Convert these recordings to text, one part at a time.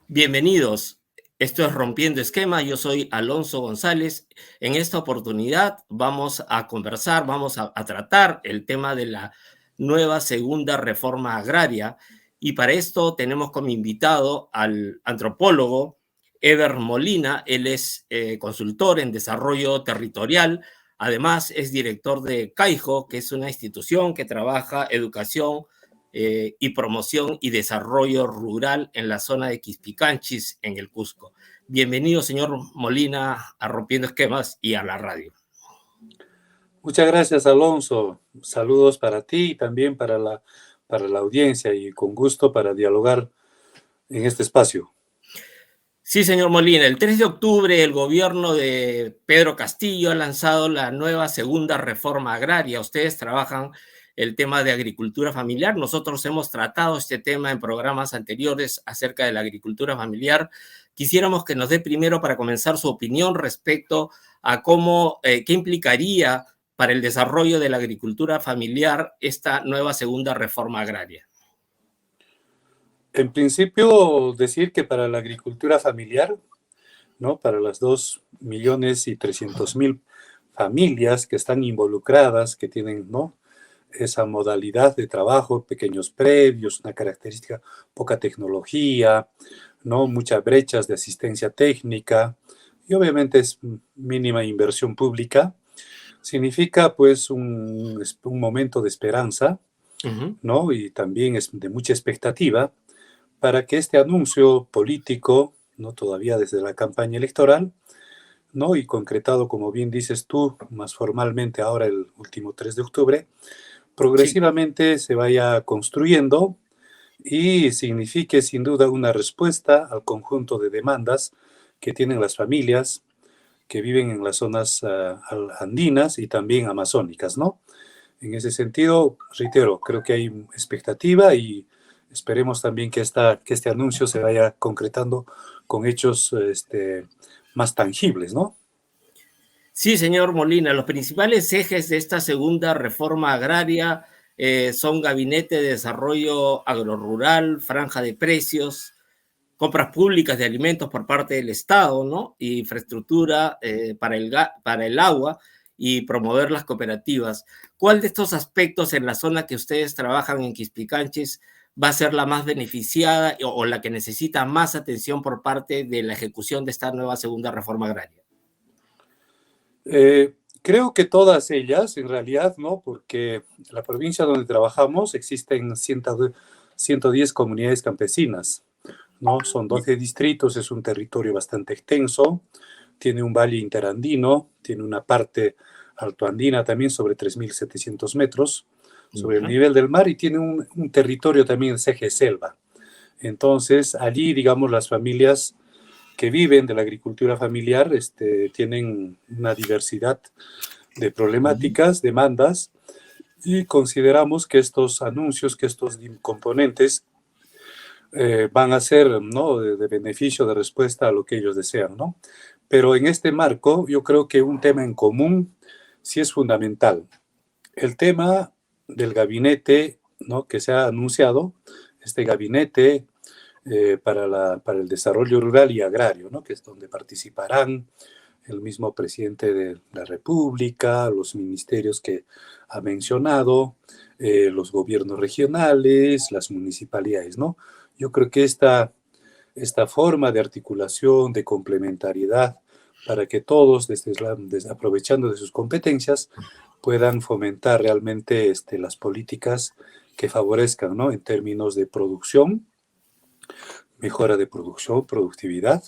Bienvenidos. Esto es Rompiendo Esquema. Yo soy Alonso González. En esta oportunidad vamos a conversar, vamos a tratar el tema de la nueva segunda reforma agraria. Y para esto tenemos como invitado al antropólogo Eber Molina. Él es consultor en desarrollo territorial. Además, es director de CAIJO, que es una institución que trabaja educación y promoción y desarrollo rural en la zona de Quispicanchis, en el Cusco. Bienvenido, señor Molina, a Rompiendo Esquemas y a la radio. Muchas gracias, Alonso. Saludos para ti y también para la audiencia y con gusto para dialogar en este espacio. Sí, señor Molina, el 3 de octubre el gobierno de Pedro Castillo ha lanzado la nueva segunda reforma agraria. Ustedes trabajan el tema de agricultura familiar. Nosotros hemos tratado este tema en programas anteriores acerca de la agricultura familiar. Quisiéramos que nos dé primero, para comenzar, su opinión respecto a qué implicaría para el desarrollo de la agricultura familiar esta nueva segunda reforma agraria. En principio, decir que para la agricultura familiar, ¿no? Para las 2.300.000 familias que están involucradas, que tienen, ¿no?, esa modalidad de trabajo, pequeños predios, una característica, poca tecnología, ¿no?, muchas brechas de asistencia técnica y obviamente es mínima inversión pública, significa pues un momento de esperanza, ¿no?, y también es de mucha expectativa para que este anuncio político, ¿no?, todavía desde la campaña electoral, ¿no?, y concretado, como bien dices tú, más formalmente ahora el último 3 de octubre, Sí. progresivamente se vaya construyendo y signifique sin duda una respuesta al conjunto de demandas que tienen las familias que viven en las zonas andinas y también amazónicas, ¿no? En ese sentido, reitero, creo que hay expectativa y esperemos también que este anuncio se vaya concretando con hechos más tangibles, ¿no? Sí, señor Molina, los principales ejes de esta segunda reforma agraria son gabinete de desarrollo agrorural, franja de precios, compras públicas de alimentos por parte del Estado, ¿no? Y infraestructura para el agua y promover las cooperativas. ¿Cuál de estos aspectos en la zona que ustedes trabajan en Quispicanchis va a ser la más beneficiada o la que necesita más atención por parte de la ejecución de esta nueva segunda reforma agraria? Creo que todas ellas, en realidad, ¿no? Porque la provincia donde trabajamos existen 110 comunidades campesinas, ¿no? Son 12 distritos, es un territorio bastante extenso, tiene un valle interandino, tiene una parte altoandina también sobre 3.700 metros sobre el Ya. nivel del mar y tiene un territorio también de eje selva. Entonces, allí, digamos, las familias que viven de la agricultura familiar tienen una diversidad de problemáticas, demandas, y consideramos que estos anuncios, que estos componentes van a ser, ¿no?, de beneficio, de respuesta a lo que ellos desean, ¿no? Pero en este marco, yo creo que un tema en común sí es fundamental. El tema del gabinete, ¿no?, que se ha anunciado, este gabinete para el desarrollo rural y agrario, ¿no?, que es donde participarán el mismo presidente de la República, los ministerios que ha mencionado, los gobiernos regionales, las municipalidades, ¿no? Yo creo que esta forma de articulación, de complementariedad, para que todos, aprovechando de sus competencias, puedan fomentar realmente las políticas que favorezcan, ¿no?, en términos de producción, mejora de producción, productividad,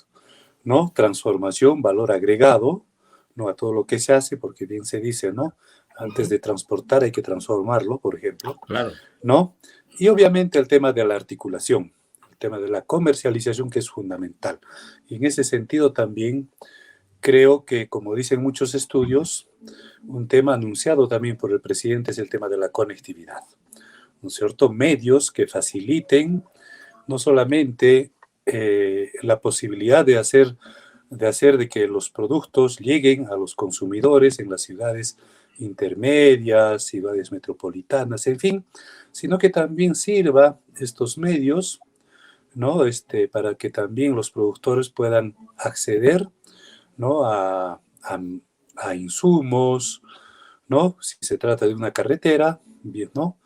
¿no?, transformación, valor agregado, ¿no?, a todo lo que se hace, porque bien se dice, ¿no?, antes de transportar hay que transformarlo, por ejemplo, Claro. ¿no? Y obviamente el tema de la articulación, el tema de la comercialización, que es fundamental. Y en ese sentido también creo que, como dicen muchos estudios, un tema anunciado también por el presidente es el tema de la conectividad, ¿no es cierto? Medios que faciliten no solamente la posibilidad de que los productos lleguen a los consumidores en las ciudades intermedias, ciudades metropolitanas, en fin, sino que también sirva estos medios, ¿no? Para que también los productores puedan acceder, ¿no? A insumos, ¿no? Si se trata de una carretera, bien, ¿no?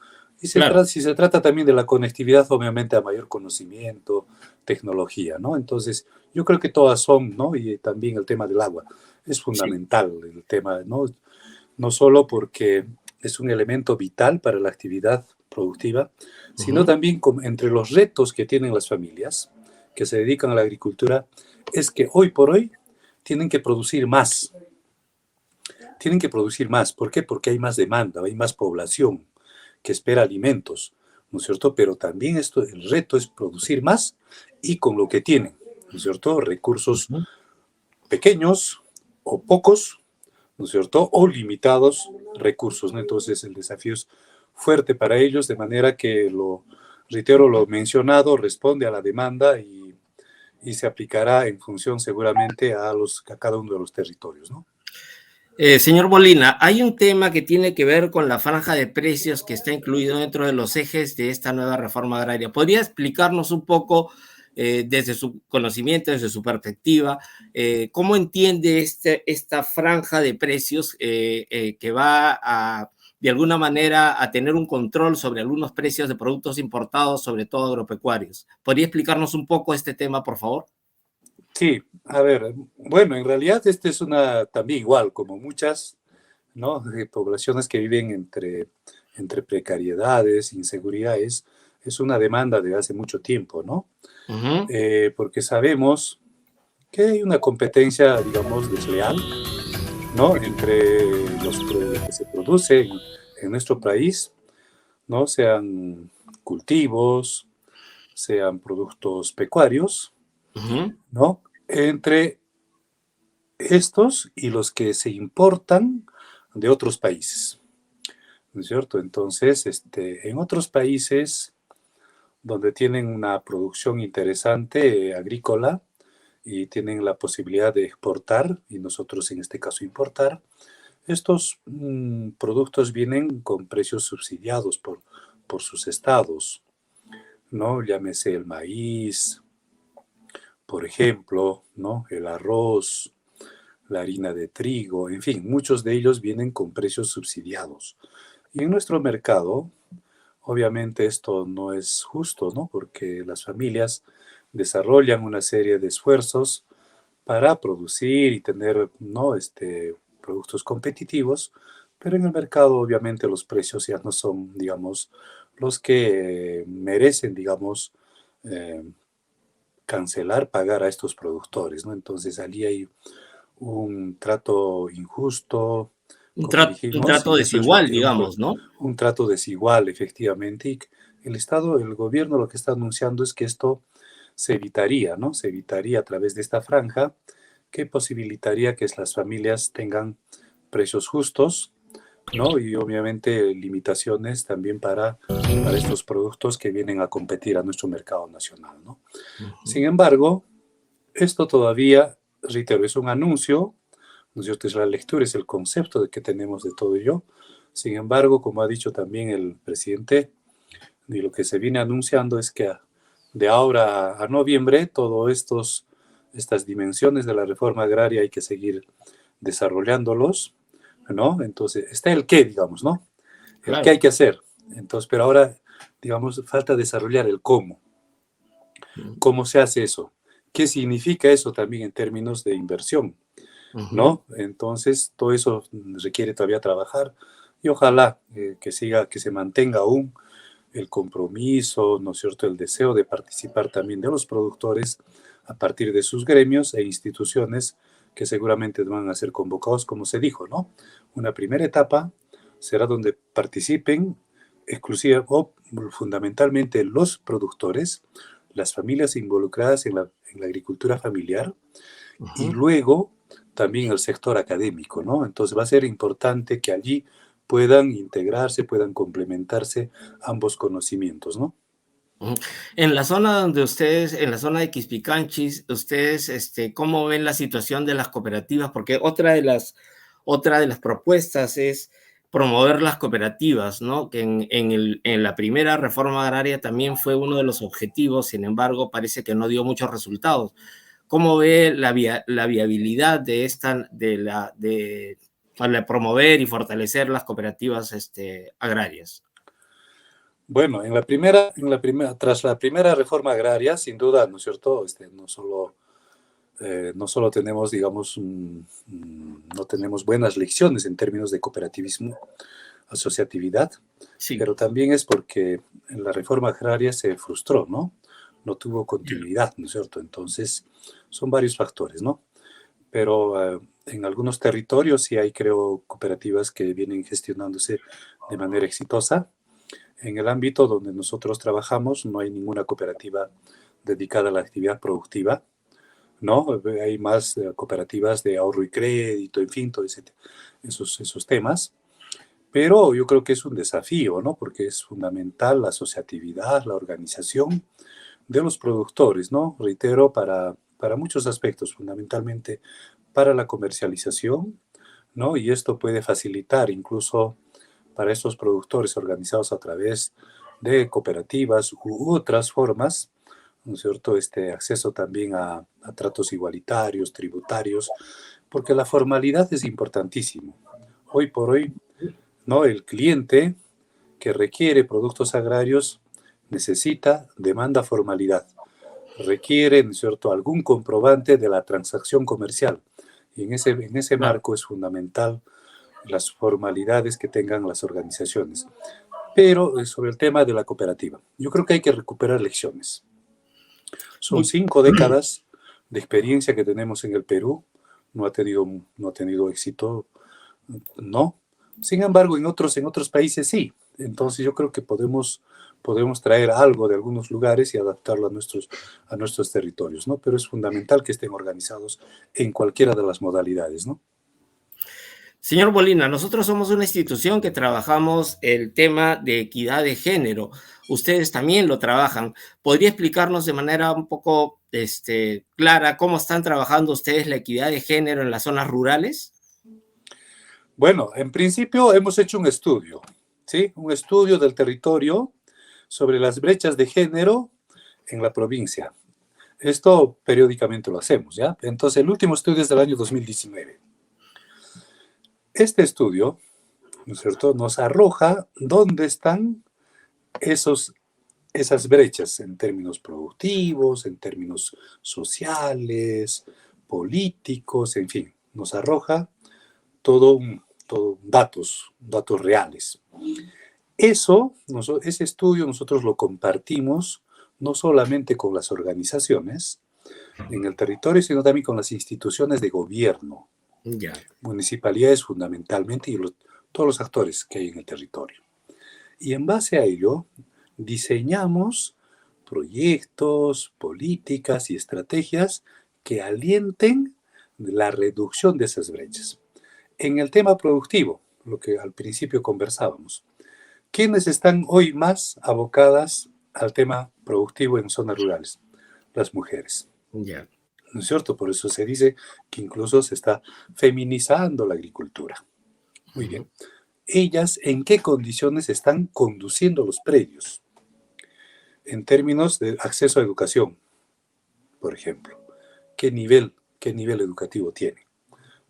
Y Claro. si se trata también de la conectividad, obviamente a mayor conocimiento, tecnología, ¿no? Entonces, yo creo que todas son, ¿no? Y también el tema del agua es Sí. fundamental, el tema, ¿no? No solo porque es un elemento vital para la actividad productiva, sino Ujú. también entre los retos que tienen las familias que se dedican a la agricultura, es que hoy por hoy tienen que producir más. Tienen que producir más. ¿Por qué? Porque hay más demanda, hay más población que espera alimentos, ¿no es cierto? Pero también el reto es producir más y con lo que tienen, ¿no es cierto? Recursos Ujú. pequeños o pocos, ¿no es cierto? O limitados recursos, ¿no? Entonces el desafío es fuerte para ellos, de manera que reitero, lo mencionado, responde a la demanda y se aplicará en función seguramente a cada uno de los territorios, ¿no? Señor Molina, hay un tema que tiene que ver con la franja de precios que está incluido dentro de los ejes de esta nueva reforma agraria. ¿Podría explicarnos un poco, desde su conocimiento, desde su perspectiva, cómo entiende esta franja de precios que va a, de alguna manera, a tener un control sobre algunos precios de productos importados, sobre todo agropecuarios? ¿Podría explicarnos un poco este tema, por favor? Sí, a ver, bueno, en realidad es también igual, como muchas, ¿no? De poblaciones que viven entre precariedades, inseguridades, es una demanda de hace mucho tiempo, ¿no? Ujú. Porque sabemos que hay una competencia, digamos, desleal, ¿no? Entre lo que se produce en nuestro país, ¿no? Sean cultivos, sean productos pecuarios, Ujú. ¿no? Entre estos y los que se importan de otros países, ¿no es cierto? Entonces, en otros países donde tienen una producción interesante agrícola y tienen la posibilidad de exportar, y nosotros en este caso importar, estos productos vienen con precios subsidiados por sus estados, ¿no? Llámese el maíz, por ejemplo, ¿no? El arroz, la harina de trigo, en fin, muchos de ellos vienen con precios subsidiados. Y en nuestro mercado, obviamente esto no es justo, ¿no? Porque las familias desarrollan una serie de esfuerzos para producir y tener, ¿no? Productos competitivos, pero en el mercado obviamente los precios ya no son, digamos, los que merecen, digamos, eh, cancelar, pagar a estos productores, ¿no? Entonces allí hay un trato injusto, como Un dijimos, trato y eso es desigual, digamos, ¿no? un trato desigual, efectivamente. Y el Estado, el gobierno lo que está anunciando es que esto se evitaría, ¿no? Se evitaría a través de esta franja que posibilitaría que las familias tengan precios justos, ¿no? Y obviamente limitaciones también para estos productos que vienen a competir a nuestro mercado nacional, ¿no? Ujú. Sin embargo, esto todavía, reitero, es un anuncio, ¿no es cierto? Es la lectura, es el concepto de que tenemos de todo ello. Sin embargo, como ha dicho también el presidente, y lo que se viene anunciando es que de ahora a noviembre, estas dimensiones de la reforma agraria hay que seguir desarrollándolos, ¿no? Entonces, está el qué, digamos, ¿no? El qué Claro. hay que hacer. Entonces, pero ahora, digamos, falta desarrollar el cómo. ¿Cómo se hace eso? ¿Qué significa eso también en términos de inversión? Ujú. ¿No? Entonces, todo eso requiere todavía trabajar y ojalá que se mantenga aún el compromiso, ¿no es cierto?, el deseo de participar también de los productores a partir de sus gremios e instituciones que seguramente van a ser convocados, como se dijo, ¿no? Una primera etapa será donde participen exclusiva o fundamentalmente los productores, las familias involucradas en la agricultura familiar y Ujú. luego también el sector académico, ¿no? Entonces va a ser importante que allí puedan integrarse, puedan complementarse ambos conocimientos, ¿no? Ujú. En la zona donde ustedes, en la zona de Quispicanchis, ustedes, ¿cómo ven la situación de las cooperativas? Porque otra de las propuestas es promover las cooperativas, ¿no? Que en la primera reforma agraria también fue uno de los objetivos, sin embargo, parece que no dio muchos resultados. ¿Cómo ve la viabilidad de para promover y fortalecer las cooperativas agrarias? Bueno, tras la primera reforma agraria, sin duda, ¿no es cierto? No solo tenemos, digamos, no tenemos buenas lecciones en términos de cooperativismo, asociatividad, Sí. pero también es porque la reforma agraria se frustró, ¿no? No tuvo continuidad, ¿no es cierto? Entonces, son varios factores, ¿no? Pero en algunos territorios sí hay, creo, cooperativas que vienen gestionándose de manera exitosa. En el ámbito donde nosotros trabajamos no hay ninguna cooperativa dedicada a la actividad productiva, ¿no? Hay más cooperativas de ahorro y crédito, en fin, todos esos temas. Pero yo creo que es un desafío, ¿no? Porque es fundamental la asociatividad, la organización de los productores, ¿no? Reitero, para muchos aspectos, fundamentalmente para la comercialización, ¿no? Y esto puede facilitar incluso para estos productores organizados a través de cooperativas u otras formas, ¿no es cierto? Acceso también a tratos igualitarios, tributarios, porque la formalidad es importantísimo. Hoy por hoy, ¿no? El cliente que requiere productos agrarios demanda formalidad, requiere, ¿no es cierto?, algún comprobante de la transacción comercial. Y en ese Claro. marco es fundamental las formalidades que tengan las organizaciones. Pero sobre el tema de la cooperativa, yo creo que hay que recuperar lecciones. Son 5 décadas de experiencia que tenemos en el Perú, no ha tenido éxito, no. Sin embargo, en otros países sí. Entonces yo creo que podemos traer algo de algunos lugares y adaptarlo a nuestros territorios, ¿no? Pero es fundamental que estén organizados en cualquiera de las modalidades, ¿no? Señor Molina, nosotros somos una institución que trabajamos el tema de equidad de género. Ustedes también lo trabajan. ¿Podría explicarnos de manera un poco clara cómo están trabajando ustedes la equidad de género en las zonas rurales? Bueno, en principio hemos hecho un estudio, ¿sí? Un estudio del territorio sobre las brechas de género en la provincia. Esto periódicamente lo hacemos, ¿ya? Entonces, el último estudio es del año 2019. Este estudio, ¿no es cierto?, nos arroja dónde están esas brechas en términos productivos, en términos sociales, políticos, en fin, nos arroja todo datos reales. Ese estudio nosotros lo compartimos no solamente con las organizaciones en el territorio, sino también con las instituciones de gobierno, Ya. municipalidades fundamentalmente y todos los actores que hay en el territorio. Y en base a ello, diseñamos proyectos, políticas y estrategias que alienten la reducción de esas brechas. En el tema productivo, lo que al principio conversábamos, ¿quiénes están hoy más abocadas al tema productivo en zonas rurales? Las mujeres. Ya. ¿No es cierto? Por eso se dice que incluso se está feminizando la agricultura. Muy bien. ¿Ellas en qué condiciones están conduciendo los predios? En términos de acceso a educación, por ejemplo. ¿Qué nivel educativo tiene?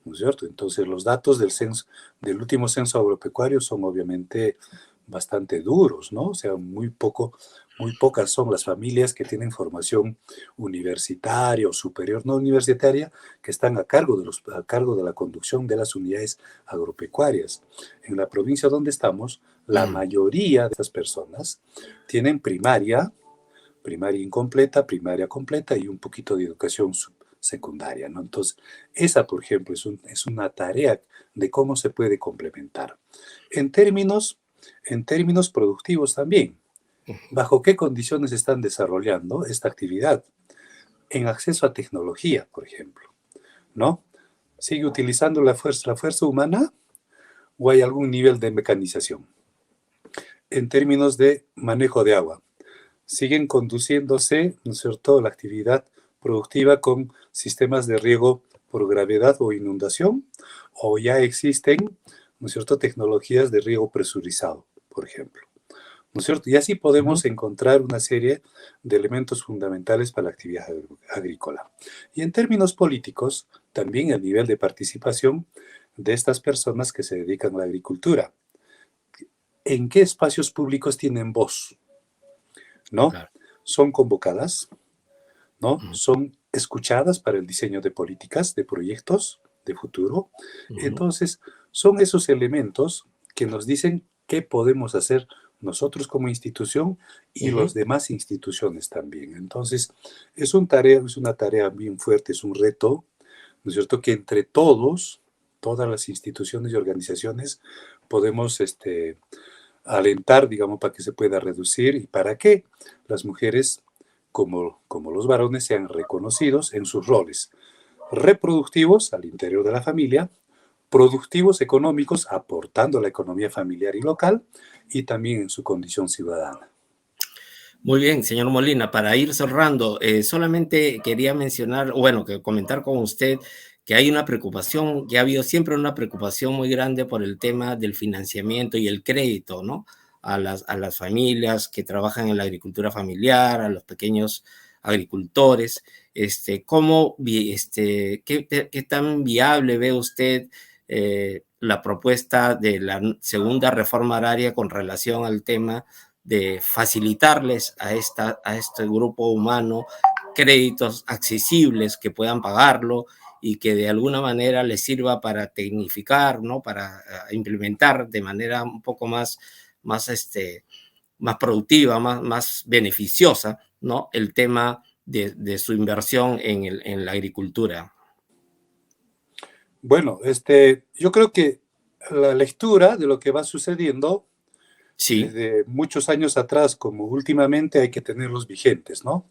¿No es cierto? Entonces, los datos del último censo agropecuario son obviamente bastante duros, ¿no? O sea, muy pocas son las familias que tienen formación universitaria o superior no universitaria que están a cargo de la conducción de las unidades agropecuarias. En la provincia donde estamos, la mayoría de estas personas tienen primaria incompleta, primaria completa y un poquito de educación secundaria, ¿no? Entonces, esa, por ejemplo, es una tarea de cómo se puede complementar. En términos productivos también, ¿bajo qué condiciones están desarrollando esta actividad? En acceso a tecnología, por ejemplo, ¿no? ¿Sigue utilizando la fuerza humana o hay algún nivel de mecanización? En términos de manejo de agua, siguen conduciéndose, ¿no es cierto?, la actividad productiva con sistemas de riego por gravedad o inundación, o ya existen, ¿no es cierto?, tecnologías de riego presurizado, por ejemplo, ¿no es cierto? Y así podemos encontrar una serie de elementos fundamentales para la actividad agrícola. Y en términos políticos, también el nivel de participación de estas personas que se dedican a la agricultura. ¿En qué espacios públicos tienen voz? ¿No? Claro. Son convocadas, ¿no? Ujú, Son escuchadas para el diseño de políticas, de proyectos de futuro. ujú, Entonces, son esos elementos que nos dicen qué podemos hacer nosotros como institución y los ujú. demás instituciones también. Entonces, es una tarea bien fuerte, es un reto, ¿no es cierto?, que entre todos, todas las instituciones y organizaciones, podemos alentar, digamos, para que se pueda reducir y para que las mujeres, como los varones, sean reconocidos en sus roles reproductivos al interior de la familia, productivos económicos, aportando a la economía familiar y local, y también en su condición ciudadana. Muy bien, señor Molina, para ir cerrando, solamente quería mencionar, bueno, que comentar con usted que hay una preocupación, que ha habido siempre una preocupación muy grande por el tema del financiamiento y el crédito, ¿no? A las familias que trabajan en la agricultura familiar, a los pequeños agricultores, qué tan viable ve usted la propuesta de la segunda reforma agraria con relación al tema de facilitarles a este grupo humano créditos accesibles que puedan pagarlo y que de alguna manera les sirva para tecnificar, ¿no? Para implementar de manera un poco más productiva, más beneficiosa, ¿no? El tema de su inversión en la agricultura. Bueno, yo creo que la lectura de lo que va sucediendo Sí, desde muchos años atrás como últimamente hay que tenerlos vigentes, ¿no?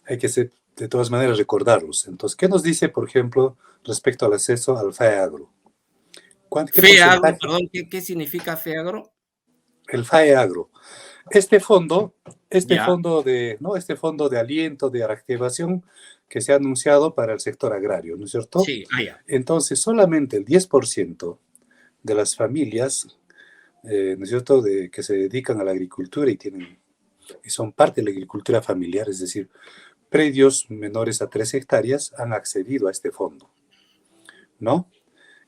Hay que de todas maneras recordarlos. Entonces, ¿qué nos dice, por ejemplo, respecto al acceso al FAEAGRO? ¿Qué FEAGRO, porcentaje? perdón, ¿qué significa FEAGRO? El FAEAGRO. Este fondo, Ya, ¿no? Este fondo de aliento, de reactivación que se ha anunciado para el sector agrario, ¿no es cierto? sí, ya. Entonces, solamente el 10% de las familias, ¿no es cierto?, que se dedican a la agricultura y son parte de la agricultura familiar, es decir, predios menores a 3 hectáreas, han accedido a este fondo, ¿no?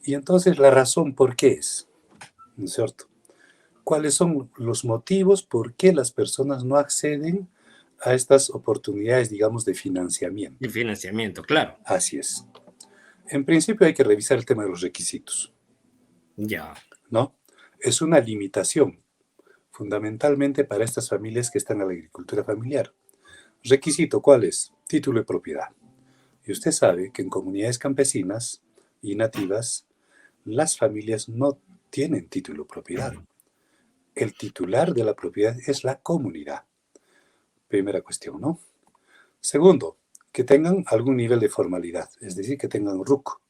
Y entonces la razón por qué es, ¿no es cierto? ¿Cuáles son los motivos por qué las personas no acceden a estas oportunidades, digamos, de De financiamiento? financiamiento, claro. Así es. En principio hay que revisar el tema de los requisitos, Ya. ¿no? Es una limitación, fundamentalmente para estas familias que están en la agricultura familiar. ¿Requisito cuál es? Título de propiedad. Y usted sabe que en comunidades campesinas y nativas, las familias no tienen título de propiedad. El titular de la propiedad es la comunidad. Primera cuestión, ¿no? Segundo, que tengan algún nivel de formalidad, es decir, que tengan RUC.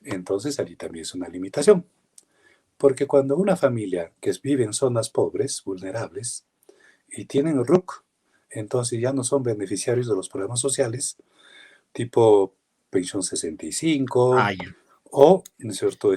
Entonces, allí también es una limitación. Porque cuando una familia que vive en zonas pobres, vulnerables, y tienen RUC, entonces ya no son beneficiarios de los programas sociales, tipo pensión 65 Ah, ya. o, ¿no es cierto?,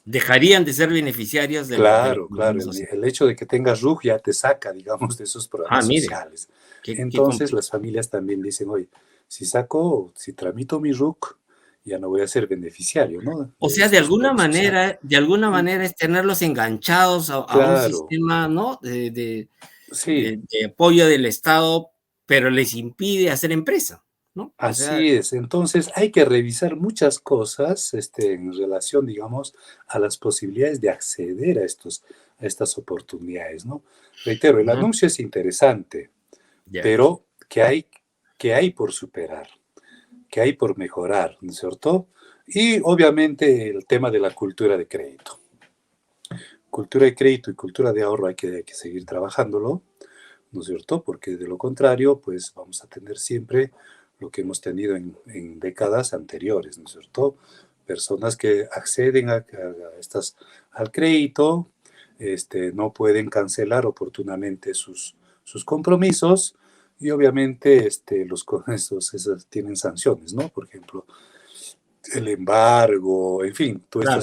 Dejarían de ser beneficiarios de los claro, claro, programas sociales. el hecho de que tengas RUC ya te saca, digamos, de esos Ah, programas mire, sociales. qué Entonces complicado. las familias también dicen, oye, si tramito mi RUC, ya no voy a ser beneficiario, ¿no?, O de sea, estos programas sociales. de alguna Y manera es tenerlos enganchados a un claro, sistema, ¿no? sí, De apoyo del Estado, pero les impide hacer empresa, ¿no? O sea, así es. Entonces hay que revisar muchas cosas en relación, digamos, a las posibilidades de acceder a estas oportunidades, ¿no? Reitero, el ujú, anuncio es interesante, ya. pero que hay por superar, que hay por mejorar, ¿no es cierto? Y obviamente el tema de la cultura de crédito. Cultura de crédito y cultura de ahorro hay que seguir trabajándolo, ¿no es cierto? Porque de lo contrario, pues vamos a tener siempre lo que hemos tenido en décadas anteriores, ¿no es cierto? Personas que acceden al crédito, no pueden cancelar oportunamente sus compromisos y obviamente esas tienen sanciones, ¿no? Por ejemplo, el embargo, en fin, Claro,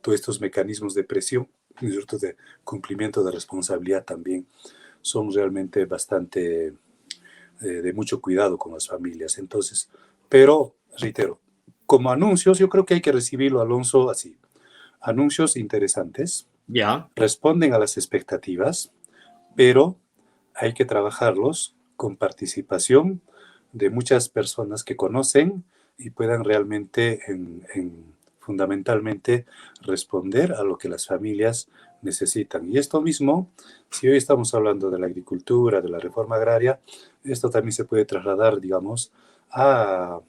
todos estos mecanismos de presión, ¿no es cierto?, de cumplimiento de responsabilidad también son realmente bastante de mucho cuidado con las familias. Entonces, pero, reitero, como anuncios, yo creo que hay que recibirlo, Alonso, así. Anuncios interesantes, ya, responden a las expectativas, pero hay que trabajarlos con participación de muchas personas que conocen y puedan realmente, fundamentalmente, responder a lo que las familias necesitan. Y esto mismo, si hoy estamos hablando de la agricultura, de la reforma agraria, esto también se puede trasladar, digamos, a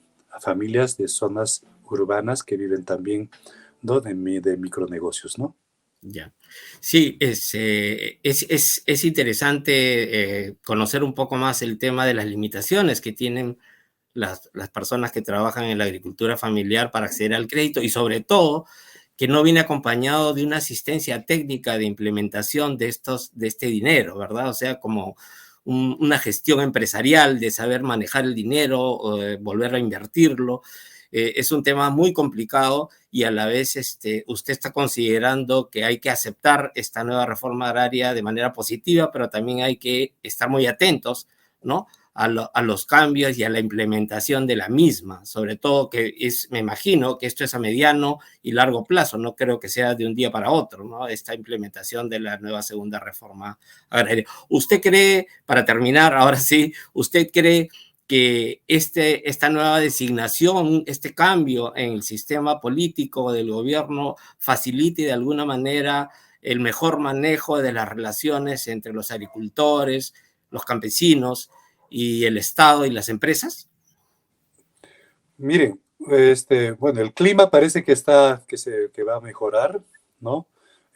familias de zonas urbanas que viven también, ¿no?, de micronegocios, ¿no? ya. Sí, es interesante conocer un poco más el tema de las limitaciones que tienen las personas que trabajan en la agricultura familiar para acceder al crédito y sobre todo que no viene acompañado de una asistencia técnica de implementación de este dinero, ¿verdad? O sea, como una gestión empresarial de saber manejar el dinero, volver a invertirlo. Es un tema muy complicado y a la vez usted está considerando que hay que aceptar esta nueva reforma agraria de manera positiva, pero también hay que estar muy atentos, ¿no?, a los cambios y a la implementación de la misma, sobre todo que me imagino que esto es a mediano y largo plazo, no creo que sea de un día para otro, ¿no?, esta implementación de la nueva segunda reforma agraria. ¿Usted cree, para terminar, ahora sí, usted cree que esta nueva designación, este cambio en el sistema político del gobierno facilite de alguna manera el mejor manejo de las relaciones entre los agricultores, los campesinos y el Estado y las empresas? Miren, bueno, el clima parece que va a mejorar, ¿no? Ujú.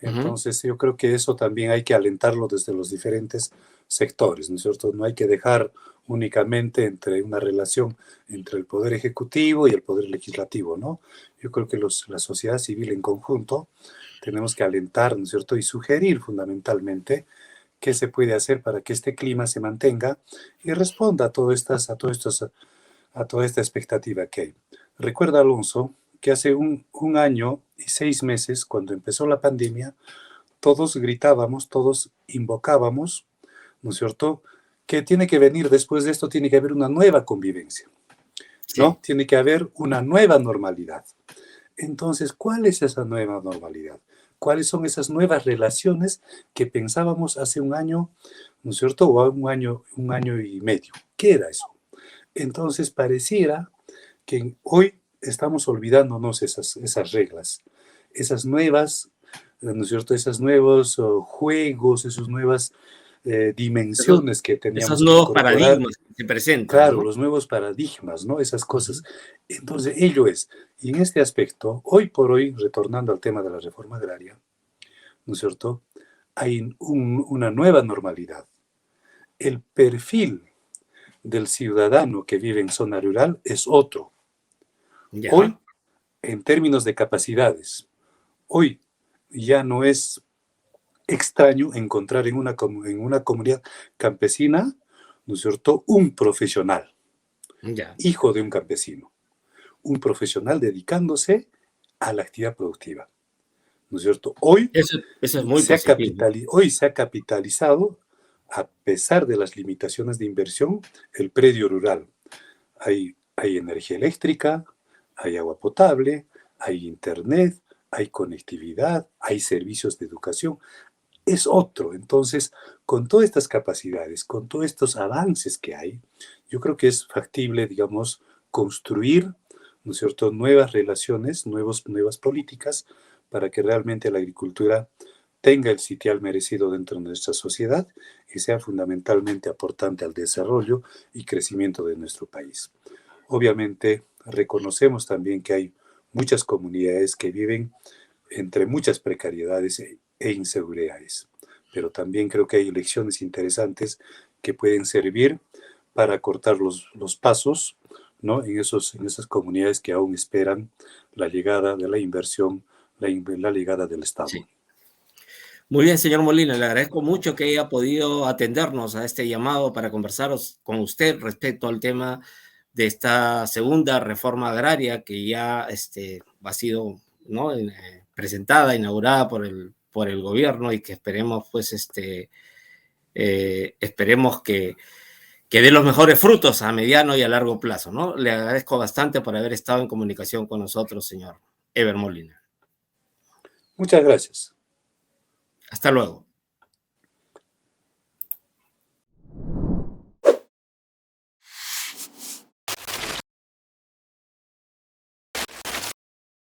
Entonces yo creo que eso también hay que alentarlo desde los diferentes sectores, ¿no es cierto? No hay que dejar únicamente entre una relación entre el poder ejecutivo y el poder legislativo, ¿no? Yo creo que la sociedad civil en conjunto tenemos que alentar, ¿no es cierto? Y sugerir fundamentalmente qué se puede hacer para que este clima se mantenga y responda a toda esta expectativa que hay. Recuerda, Alonso, que hace un año y 6 meses, cuando empezó la pandemia, todos gritábamos, todos invocábamos, ¿no es cierto?, que tiene que venir después de esto, tiene que haber una nueva convivencia, ¿no? Sí, Tiene que haber una nueva normalidad. Entonces, ¿cuál es esa nueva normalidad? ¿Cuáles son esas nuevas relaciones que pensábamos hace un año, ¿no es cierto?, o un año y medio. ¿Qué era eso? Entonces, pareciera que hoy estamos olvidándonos esas reglas, esas nuevas, ¿no es cierto?, esos nuevos juegos, esas nuevas esos, dimensiones que esos teníamos que nuevos incorporar, paradigmas que se presentan, claro, ¿no? los nuevos paradigmas, ¿no? Esas cosas. Ujú. Entonces, ello es. Y en este aspecto, hoy por hoy, retornando al tema de la reforma agraria, ¿no es cierto?, hay una nueva normalidad. El perfil del ciudadano que vive en zona rural es otro. Hoy, Ya, en términos de capacidades, hoy ya no es extraño encontrar en una comunidad campesina, ¿no es cierto?, un profesional, ya. hijo de un campesino, un profesional dedicándose a la actividad productiva, ¿no es cierto? Eso es muy positivo. Hoy se ha capitalizado, a pesar de las limitaciones de inversión, el predio rural. Hay energía eléctrica, hay agua potable, hay internet, hay conectividad, hay servicios de educación. Es otro. Entonces, con todas estas capacidades, con todos estos avances que hay, yo creo que es factible, digamos, construir, ¿no es cierto?, nuevas relaciones, nuevas políticas para que realmente la agricultura tenga el sitial merecido dentro de nuestra sociedad y sea fundamentalmente aportante al desarrollo y crecimiento de nuestro país. Obviamente, reconocemos también que hay muchas comunidades que viven entre muchas precariedades e inseguridades, pero también creo que hay lecciones interesantes que pueden servir para cortar los pasos, ¿no?, en esas comunidades que aún esperan la llegada de la inversión, la llegada del Estado. Sí. Muy bien, señor Molina, le agradezco mucho que haya podido atendernos a este llamado para conversar con usted respecto al tema de esta segunda reforma agraria que ya ha sido, ¿no?, presentada, inaugurada por el gobierno, y que esperemos, pues, esperemos que dé los mejores frutos a mediano y a largo plazo, ¿no? Le agradezco bastante por haber estado en comunicación con nosotros, señor Ever Molina. Muchas gracias. Hasta luego.